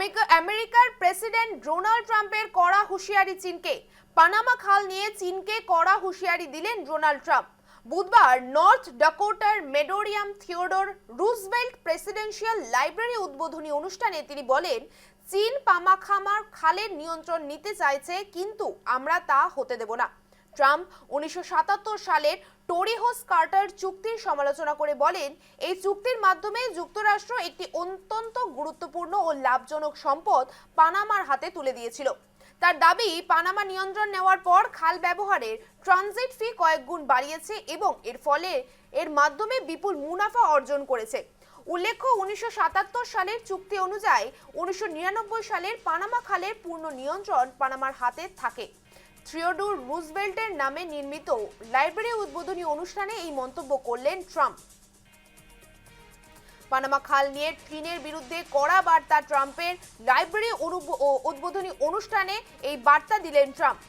আমেরিকার president Donald ট্রাম্পের কড়া হুঁশিয়ারি চীনকে। পানামা খাল নিয়ে চীনকে কড়া হুঁশিয়ারি দিলেন ডোনাল্ড ট্রাম্প। বুধবার নর্থ ডাকোটার মেডোরিয়াম থিওডোর রুজভেল্ট প্রেসিডেন্সিয়াল লাইব্রেরি উদ্বোধনী অনুষ্ঠানে তিনি বলেন, চীন পানামা খালের নিয়ন্ত্রণ নিতে চাইছে, কিন্তু আমরা তা হতে দেব না। ট্রাম্প 1977 সালের টোরি-হোস-কার্টার চুক্তির সমালোচনা করে বলেন, এই চুক্তির মাধ্যমে যুক্তরাষ্ট্র একটি অত্যন্ত গুরুত্বপূর্ণ ও লাভজনক সম্পদ পানামার হাতে তুলে দিয়েছিল। তার দাবি, পানামা নিয়ন্ত্রণ নেওয়ার পর খাল ব্যবহারের ট্রানজিট ফি কয়েক গুণ বাড়িয়েছে এবং এর মাধ্যমে বিপুল মুনাফা অর্জন করেছে। উল্লেখ্য, 1977 সালের চুক্তি অনুযায়ী 1999 সালের পানামা খালের পূর্ণ নিয়ন্ত্রণ পানামার হাতে থাকে। থিওডোর রুজভেল্টের নামে নির্মিত লাইব্রেরি উদ্বোধনী অনুষ্ঠানে এই মন্তব্য করলেন ট্রাম্প। পানামা খাল নিয়ে চীনের বিরুদ্ধে কড়া বার্তা ট্রাম্পের। লাইব্রেরি উদ্বোধনী অনুষ্ঠানে এই বার্তা দিলেন ট্রাম্প।